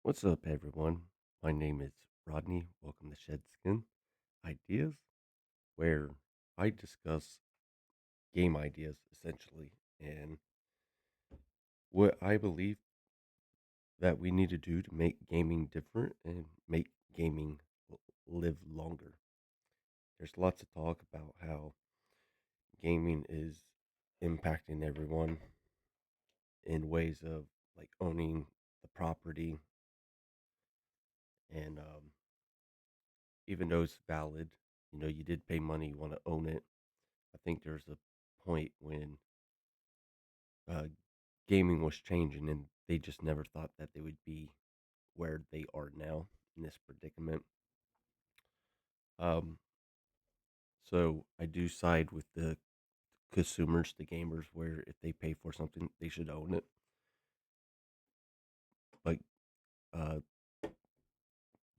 What's up, everyone? My name is Rodney. Welcome to Shed Skin Ideas, where I discuss game ideas essentially and what I believe that we need to do to make gaming different and make gaming live longer. There's lots of talk about how gaming is impacting everyone in ways of like owning the property and even though it's valid, you did pay money, you want to own it. I think there's a point when uh, gaming was changing and they just never thought that they would be where they are now in this predicament. Um, so I do side with the consumers, the gamers, where if they pay for something, they should own it. But uh,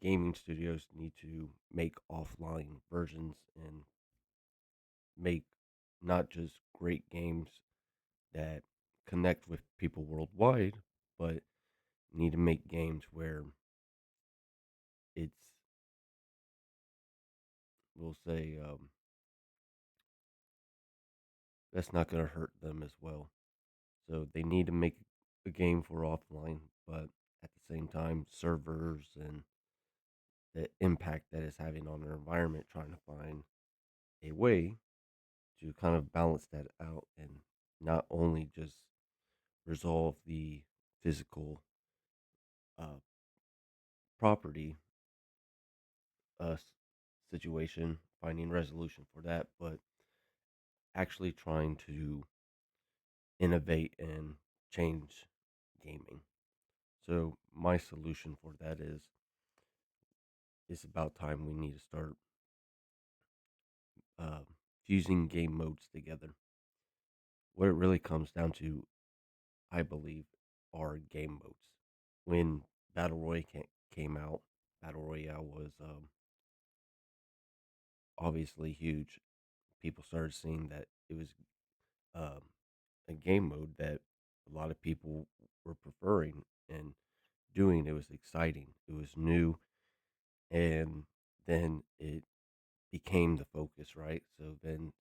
gaming studios need to make offline versions and make not just great games that connect with people worldwide, but need to make games where it's, we'll say, that's not going to hurt them as well. So they need to make a game for offline, but at the same time, servers and the impact that it's having on their environment, trying to find a way to kind of balance that out and not only just resolve the physical uh, property uh, situation, finding resolution for that, but actually trying to innovate and change gaming. So my solution for that is it's about time we need to start uh, fusing game modes together. What it really comes down to, I believe, are game modes. When Battle Royale came out, Battle Royale was obviously huge. People started seeing that it was um, a game mode that a lot of people were preferring and doing. It was exciting. It was new, and then it became the focus, right? So then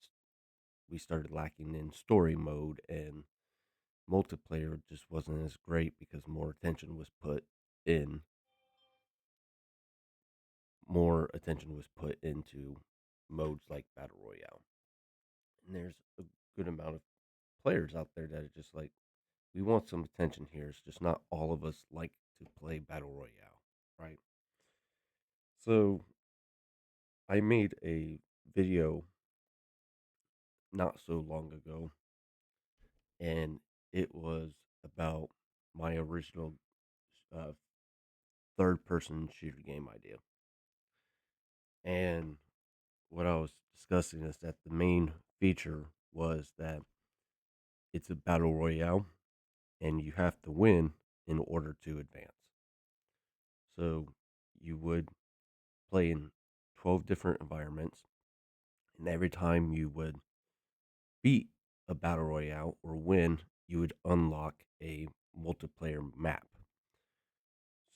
we started lacking in story mode, and multiplayer just wasn't as great because in more attention was put into modes like Battle Royale. And there's a good amount of players out there that are just like, we want some attention here. It's just not all of us like to play Battle Royale, right? So I made a video not so long ago, and it was about my original uh, third person shooter game idea. And what I was discussing is that the main feature was that it's a battle royale and you have to win in order to advance. So you would play in 12 different environments, and every time you would beat a battle royale or win, you would unlock a multiplayer map.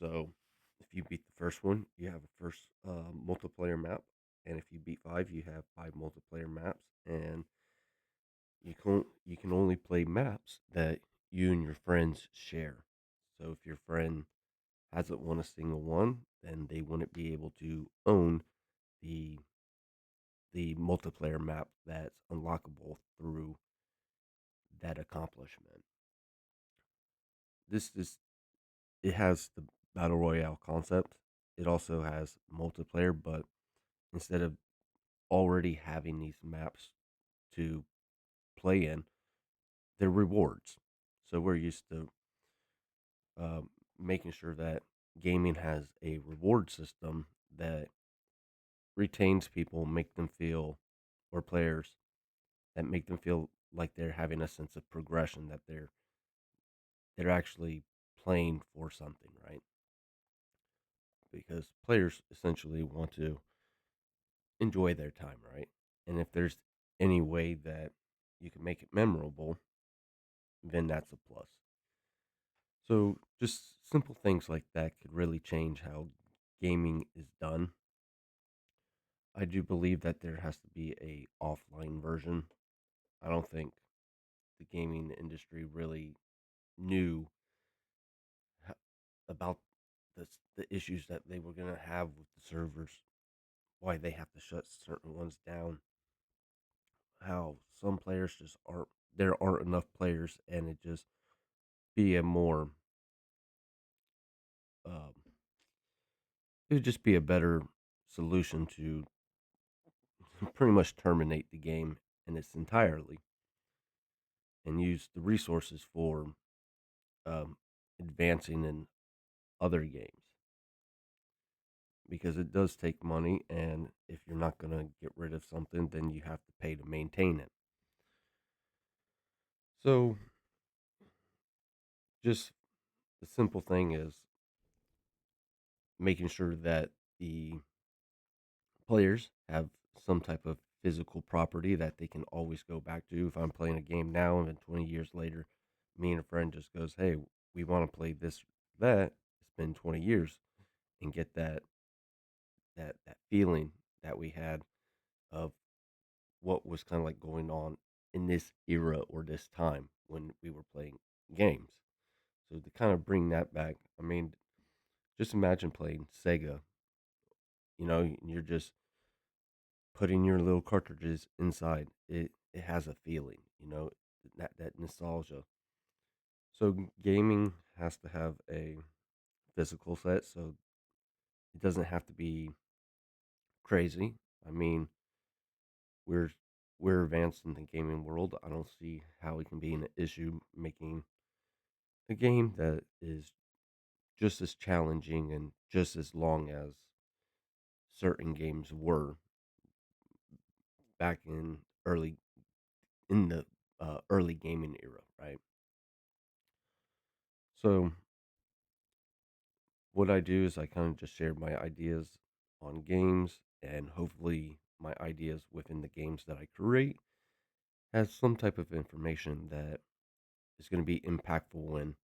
So if you beat the first one, you have a first multiplayer map, and if you beat five, you have five multiplayer maps, and you can only play maps that you and your friends share. So if your friend hasn't won a single one, then they wouldn't be able to own the the multiplayer map that's unlockable through that accomplishment. This is it has the battle royale concept. It also has multiplayer, but instead of already having these maps to play in, they're rewards. So we're used to um, making sure that gaming has a reward system that retains people, make them feel, or players that make them feel like they're having a sense of progression, that they're actually playing for something, right? Because players essentially want to enjoy their time, right? And if there's any way that you can make it memorable, then that's a plus. So just simple things like that could really change how gaming is done. I do believe that there has to be a offline version. I don't think the gaming industry really knew ho- about the issues that they were going to have with the servers, why they have to shut certain ones down, how some players just aren't there aren't enough players, and it just be a more um, it would just be a better solution to pretty much terminate the game in its entirely and use the resources for um, advancing in other games because it does take money, and if you're not going to get rid of something, then you have to pay to maintain it. So just the simple thing is making sure that the players have some type of physical property that they can always go back to. If I'm playing a game now and then 20 years later, me and a friend just goes, "Hey, we want to play this that." It's been 20 years and get that feeling that we had of what was kind of like going on in this era or this time when we were playing games. So to kind of bring that back, I mean, just imagine playing Sega, and you're just putting your little cartridges inside. It has a feeling, that nostalgia. So gaming has to have a physical set, so it doesn't have to be crazy. I mean, we're we're advanced in the gaming world. I don't see how it can be an issue making a game that is just as challenging and just as long as certain games were back in the early gaming era, right? So what I do is I kind of just share my ideas on games, and hopefully my ideas within the games that I create has some type of information that is going to be impactful and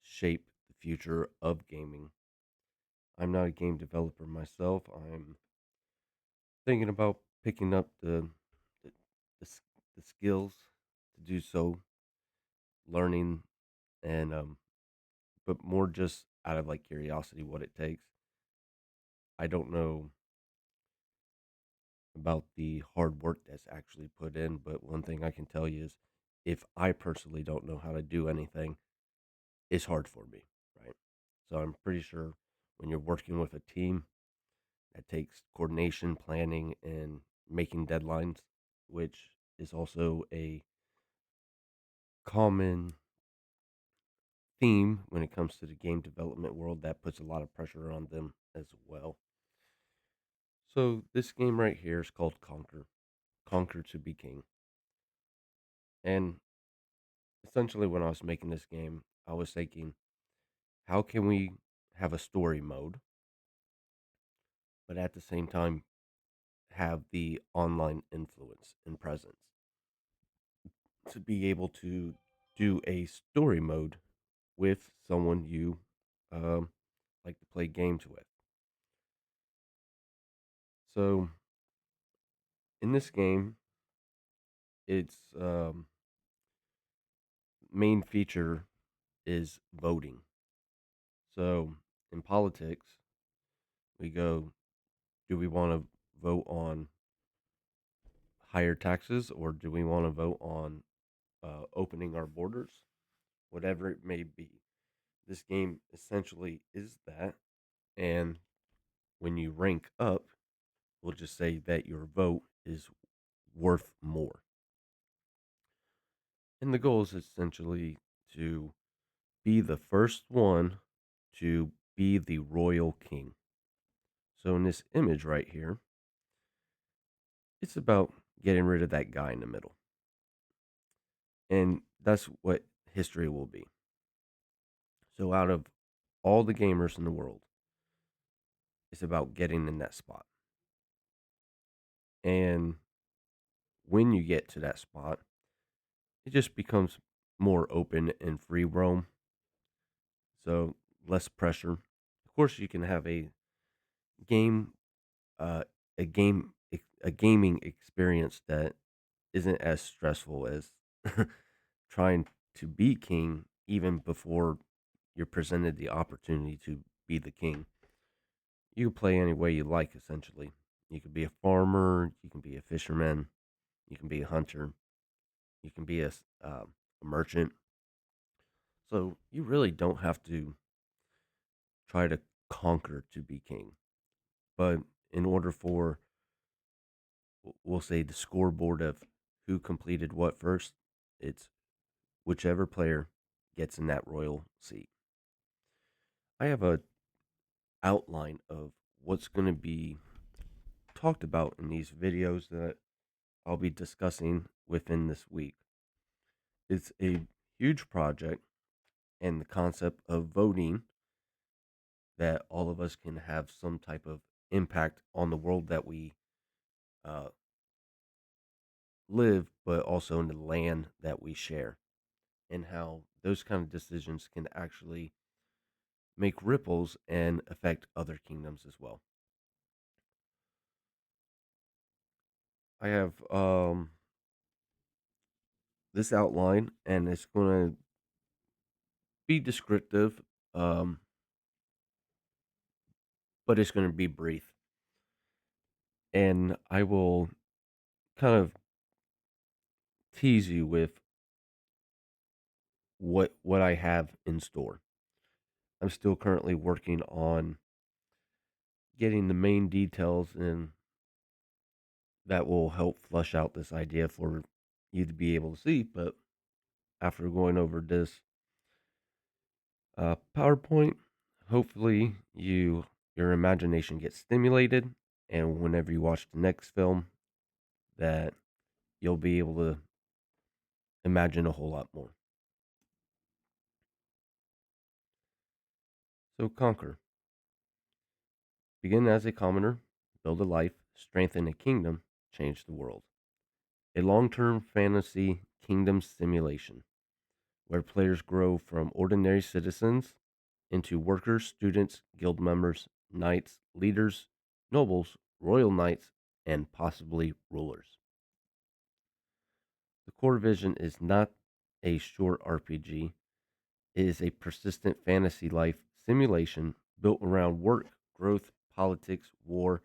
shape the future of gaming. I'm not a game developer myself. I'm thinking about picking up the, the, s- the skills to do so, learning, and but more just out of like curiosity what it takes. I don't know about the hard work that's actually put in, but one thing I can tell you is if I personally don't know how to do anything, it's hard for me, right? So I'm pretty sure when you're working with a team that takes coordination, planning, and making deadlines, which is also a common theme when it comes to the game development world, that puts a lot of pressure on them as well. So this game right here is called Conquer to be King. And essentially when I was making this game, I was thinking, how can we have a story mode, but at the same time have the online influence and presence to be able to do a story mode with someone you um, like to play games with. So in this game, its main feature is voting. So in politics, we go, do we want to vote on higher taxes or do we want to vote on opening our borders? Whatever it may be. This game essentially is that. And when you rank up, we'll just say that your vote is worth more. And the goal is essentially to be the first one to be the royal king. So in this image right here, it's about getting rid of that guy in the middle. And that's what history will be. So out of all the gamers in the world, it's about getting in that spot. And when you get to that spot, it just becomes more open and free roam. so less pressure. Of course, you can have game, uh, a gaming experience that isn't as stressful as trying to be king even before you're presented the opportunity to be the king. You can play any way you like, essentially. You can be a farmer, you can be a fisherman, you can be a hunter, you can be a merchant. So you really don't have to try to conquer to be king. But in order for, we'll say, the scoreboard of who completed what first, it's whichever player gets in that royal seat. I have a outline of what's going to be talked about in these videos that I'll be discussing within this week. It's a huge project, and the concept of voting that all of us can have some type of impact on the world that we uh, live, but also in the land that we share, and how those kind of decisions can actually make ripples and affect other kingdoms as well. I have this outline, and it's going to be descriptive, um, but it's going to be brief. And I will kind of tease you with what I have in store. I'm still currently working on getting the main details and that will help flush out this idea for you to be able to see. But after going over this PowerPoint, hopefully your imagination gets stimulated, and whenever you watch the next film, that you'll be able to imagine a whole lot more. So conquer. Begin as a commoner, build a life, strengthen a kingdom, change the world. A long term fantasy kingdom simulation where players grow from ordinary citizens into workers, students, guild members, knights, leaders, nobles, royal knights, and possibly rulers. The core vision is not a short RPG, it is a persistent fantasy life simulation built around work, growth, politics, war,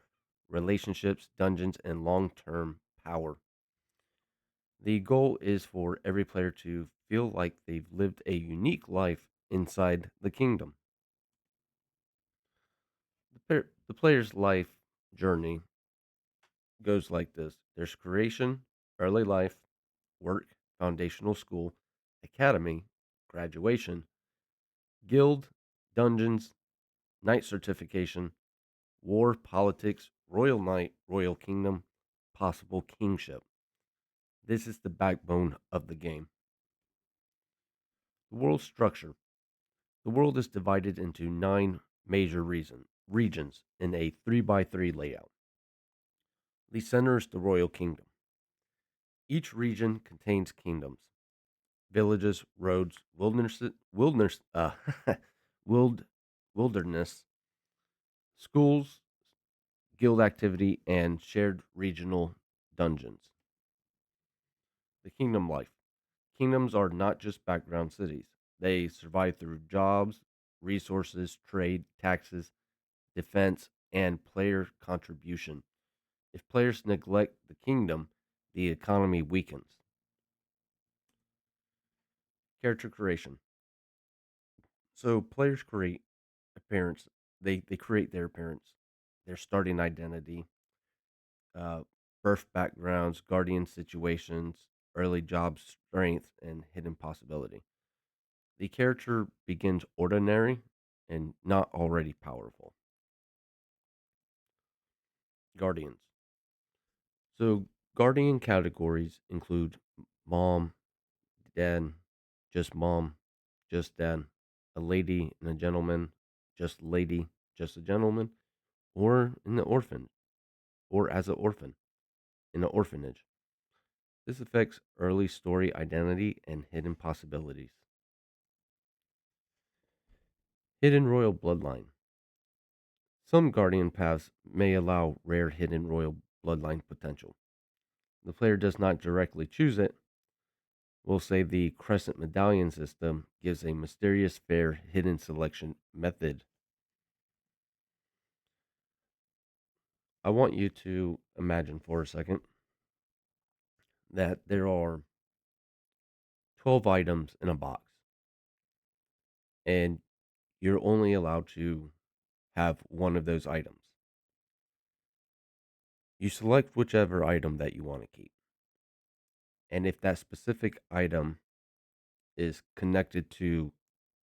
relationships, dungeons, and long term power. The goal is for every player to feel like they've lived a unique life inside the kingdom. The player's life journey goes like this: there's creation, early life, work, foundational school, academy, graduation, guild, dungeons, knight certification, war, politics, royal knight, royal kingdom, possible kingship. This is the backbone of the game. The world structure. The world is divided into 9 major regions in a 3 by 3 layout. The center is the royal kingdom. Each region contains kingdoms, villages, roads, wild, wilderness, schools, guild activity, and shared regional dungeons. The kingdom life. Kingdoms are not just background cities. They survive through jobs, resources, trade, taxes, defense, and player contribution. If players neglect the kingdom, the economy weakens. Character creation. So players create appearance. They create their appearance, their starting identity, uh, birth backgrounds, guardian situations, early job strength, and hidden possibility. The character begins ordinary and not already powerful. Guardians. So guardian categories include mom, dad, just mom, just dad, a lady and a gentleman, just lady, just a gentleman, or in the orphan, or as an orphan in an orphanage. This affects early story identity and hidden possibilities. Hidden Royal Bloodline. Some Guardian paths may allow rare hidden royal bloodline potential. The player does not directly choose it. We'll say the Crescent Medallion system gives a mysterious fair hidden selection method. I want you to imagine for a second that there are 12 items in a box, and you're only allowed to have one of those items. You select whichever item that you want to keep. And if that specific item is connected to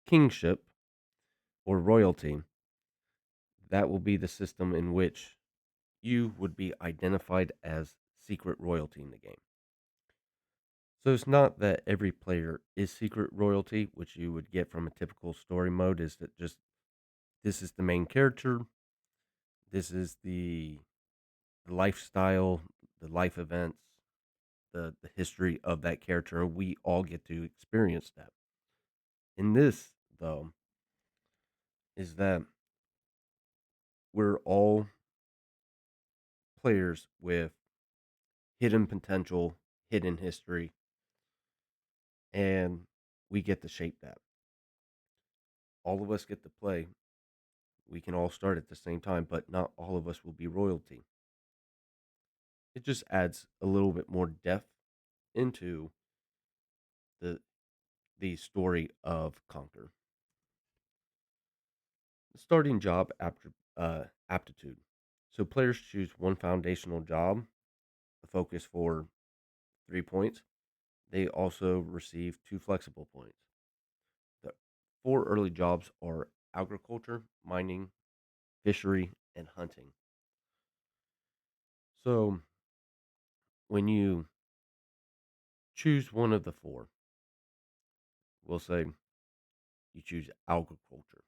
kingship or royalty, that will be the system in which you would be identified as secret royalty in the game. So it's not that every player is secret royalty, which you would get from a typical story mode, is that just this is the main character, this is the lifestyle, the life events, the history of that character, and we all get to experience that. In this, though, is that we're all players with hidden potential, hidden history, and we get to shape that. All of us get to play. We can all start at the same time, but not all of us will be royalty. It just adds a little bit more depth into the the story of Conquer. Starting job aptitude. So players choose one foundational job, a focus for 3 points. They also receive 2 flexible points. The 4 early jobs are agriculture, mining, fishery, and hunting. So when you choose one of the four, we'll say you choose agriculture,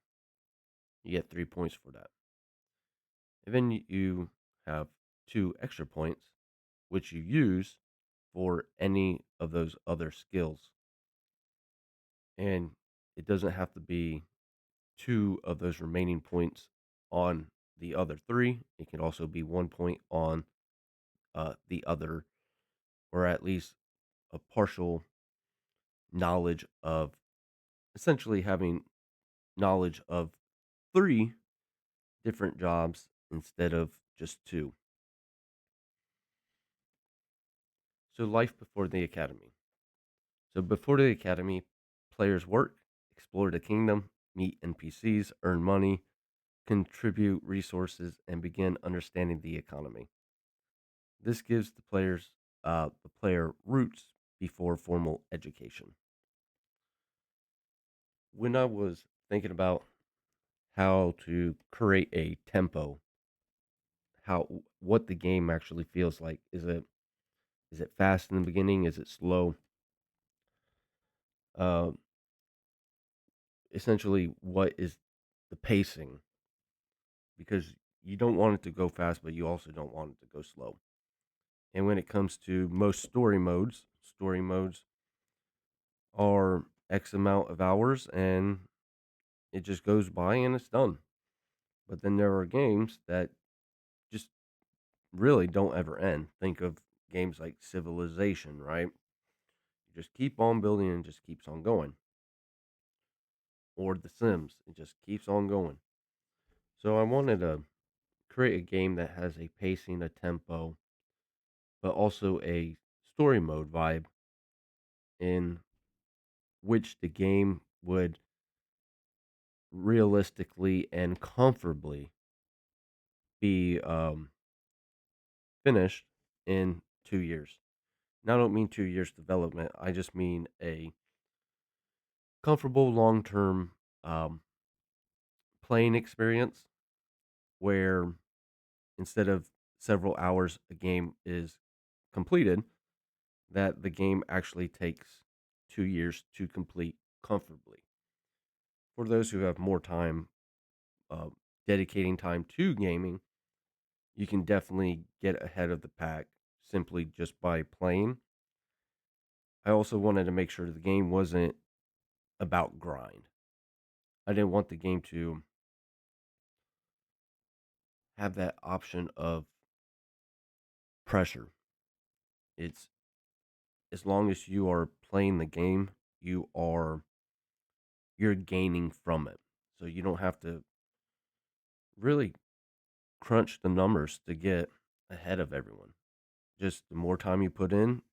you get 3 points for that. And then you have 2 extra points, which you use for any of those other skills. And it doesn't have to be 2 of those remaining points on the other 3. It can also be 1 point on the other, or at least a partial knowledge of, essentially having knowledge of 3 different jobs instead of just 2. So, life before the academy. So, before the academy, players work, explore the kingdom, meet NPCs, earn money, contribute resources, and begin understanding the economy. This gives the player roots before formal education. When I was thinking about how to create a tempo, how what the game actually feels like, is it fast in the beginning? Is it slow? Uh, Essentially, what is the pacing? Because you don't want it to go fast, but you also don't want it to go slow. And when it comes to most story modes are X amount of hours and it just goes by and it's done. But then there are games that just really don't ever end. Think of games like Civilization, right? You just keep on building and it just keeps on going. Or The Sims, it just keeps on going. So I wanted to create a game that has a pacing, a tempo, but also a story mode vibe in which the game would realistically and comfortably be finished in 2 years. Now, I don't mean 2 years development. I just mean a comfortable long term um, playing experience where instead of several hours a game is completed, that the game actually takes 2 years to complete comfortably. For those who have more time, uh, dedicating time to gaming, you can definitely get ahead of the pack simply just by playing. I also wanted to make sure the game wasn't about grind. I didn't want the game to have that option of pressure. It's as long as you are playing the game, you are you're gaining from it. So you don't have to really crunch the numbers to get ahead of everyone. Just the more time you put in,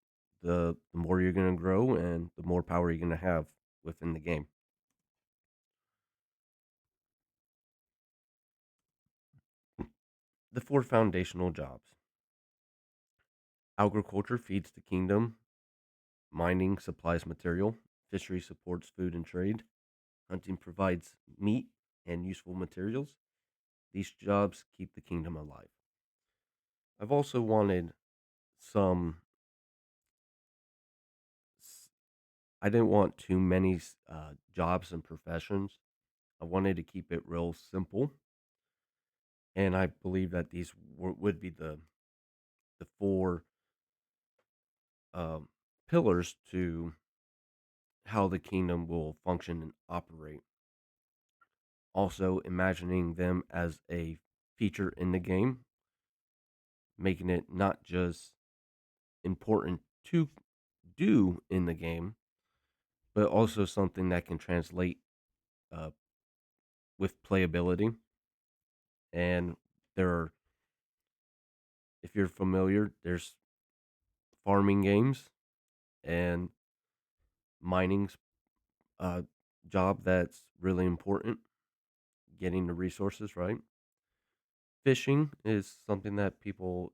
the more you're going to grow and the more power you're going to have within the game. The four foundational jobs: agriculture feeds the kingdom, mining supplies material, fishery supports food and trade, hunting provides meat and useful materials. These jobs keep the kingdom alive. I've also wanted some, I didn't want too many jobs and professions. I wanted to keep it real simple. And I believe that these would be the four um, pillars to how the kingdom will function and operate. Also, imagining them as a feature in the game, making it not just important to do in the game, but also something that can translate uh, with playability. And there are, if you're familiar, there's farming games and mining's uh, job that's really important, getting the resources right. Fishing is something that people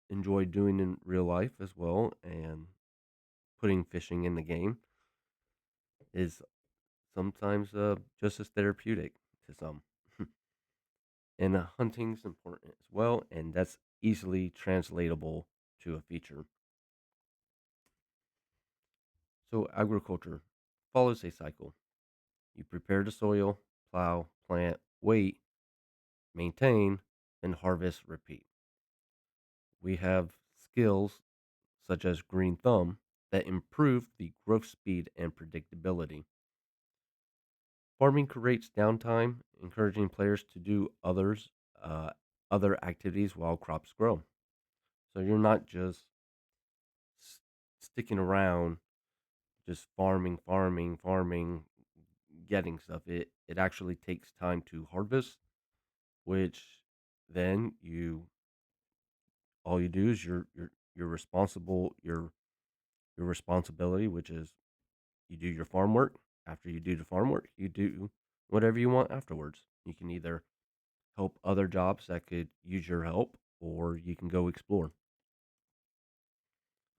enjoy doing in real life as well, and putting fishing in the game is sometimes just as therapeutic to some. And hunting's important as well, and that's easily translatable to a feature. So, agriculture follows a cycle. You prepare the soil, plow, plant, wait, maintain, and harvest, repeat. We have skills such as Green Thumb that improve the growth speed and predictability. Farming creates downtime, encouraging players to do uh, other activities while crops grow. So you're not just s- sticking around, just farming, getting stuff. It actually takes time to harvest, which then you all you do is you're responsible your responsibility, which is you do your farm work. After you do the farm work, you do whatever you want afterwards. You can either help other jobs that could use your help, or you can go explore.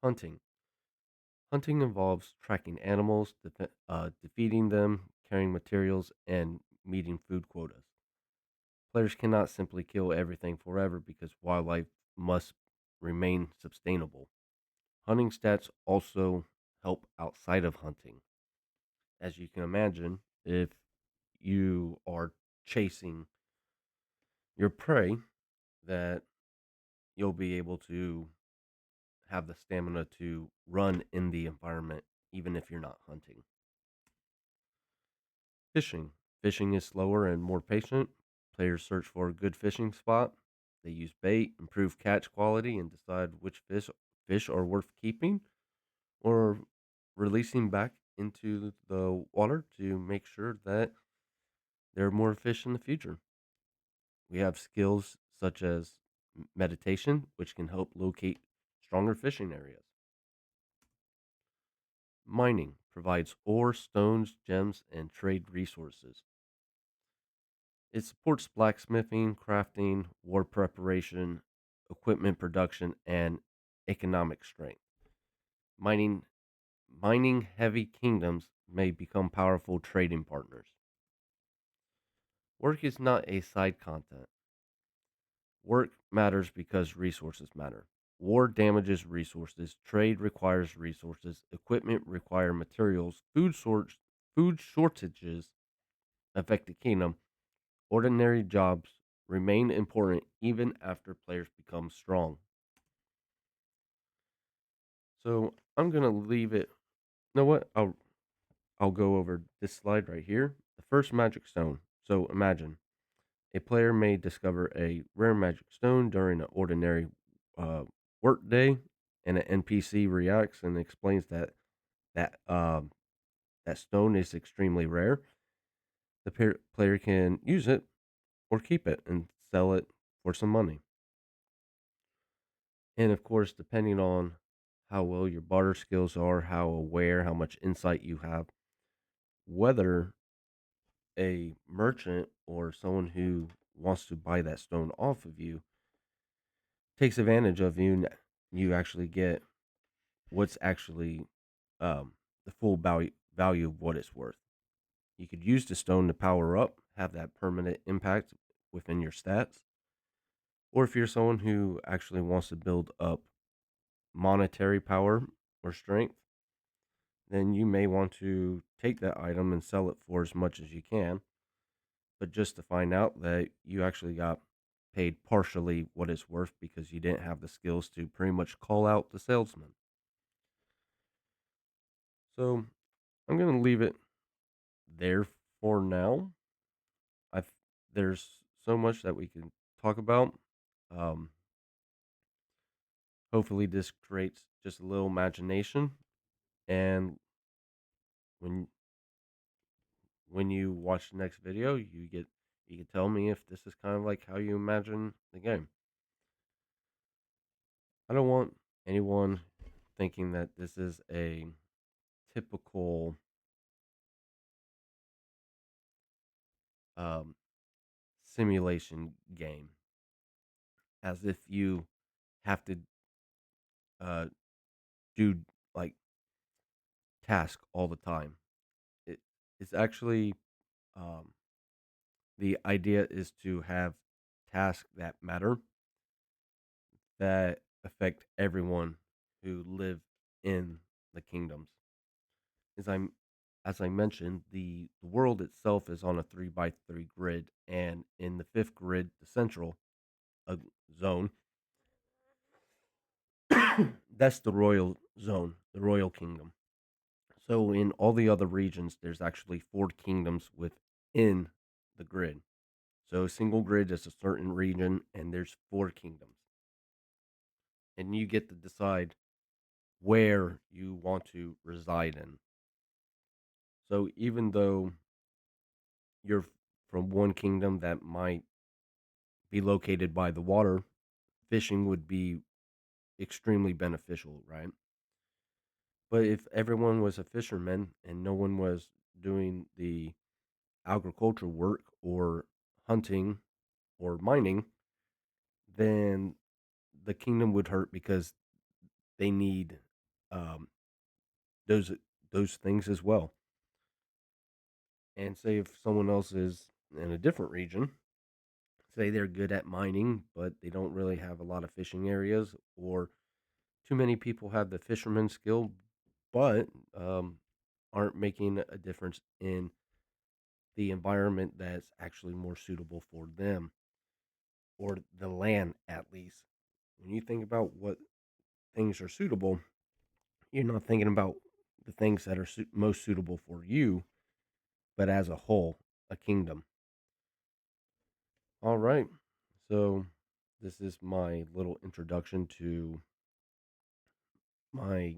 Hunting. Hunting involves tracking animals, defeating them, carrying materials, and meeting food quotas. Players cannot simply kill everything forever because wildlife must remain sustainable. Hunting stats also help outside of hunting. As you can imagine, if you are chasing your prey, that you'll be able to have the stamina to run in the environment even if you're not hunting. Fishing. Fishing is slower and more patient. Players search for a good fishing spot. They use bait, improve catch quality, and decide which fish are worth keeping or releasing back into the water to make sure that there are more fish in the future. We have skills such as meditation, which can help locate stronger fishing areas. Mining provides ore, stones, gems, and trade resources. It supports blacksmithing, crafting, war preparation, equipment production, and economic strength. Mining mining heavy kingdoms may become powerful trading partners. Work is not a side content. Work matters because resources matter. War damages resources, trade requires resources, equipment require materials, food shortages affect the kingdom. Ordinary jobs remain important even after players become strong. So I'm gonna leave it. You know what? I'll go over this slide right here. The first magic stone. So imagine a player may discover a rare magic stone during an ordinary uh, work day, and an NPC reacts and explains that that stone is extremely rare. The player can use it or keep it and sell it for some money. And of course, depending on how well your barter skills are, how aware, how much insight you have, whether a merchant or someone who wants to buy that stone off of you takes advantage of you, you actually get what's actually um, the full value of what it's worth. You could use the stone to power up, have that permanent impact within your stats, or if you're someone who actually wants to build up monetary power or strength, then you may want to take that item and sell it for as much as you can, but just to find out that you actually got paid partially what it's worth because you didn't have the skills to pretty much call out the salesman. So I'm going to leave it there for now. I there's so much that we can talk about. Um, Hopefully, this creates just a little imagination, and when you watch the next video, you can tell me if this is kind of like how you imagine the game. I don't want anyone thinking that this is a typical um, simulation game, as if you have to uh, do like task all the time. It, it's actually um, the idea is to have tasks that matter, that affect everyone who live in the kingdoms. As I'm as I mentioned, the world itself is on a 3 by 3 grid, and in the fifth grid, the central uh, zone, that's the royal zone, the royal kingdom. So in all the other regions, there's actually 4 kingdoms within the grid. So a single grid is a certain region, and there's 4 kingdoms, and you get to decide where you want to reside in. So even though you're from one kingdom that might be located by the water, fishing would be extremely beneficial, right? But if everyone was a fisherman and no one was doing the agricultural work or hunting or mining, then the kingdom would hurt because they need um, those those things as well. And say if someone else is in a different region, say they're good at mining, but they don't really have a lot of fishing areas, or too many people have the fisherman skill, but aren't making a difference in the environment that's actually more suitable for them or the land, at least. When you think about what things are suitable, you're not thinking about the things that are most suitable for you, but as a whole, a kingdom. All right. So, this is my little introduction to my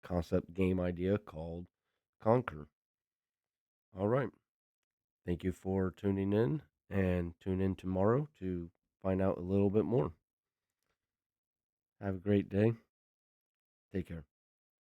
concept game idea called Conquer. All right. Thank you for tuning in, and tune in tomorrow to find out a little bit more. Have a great day. Take care.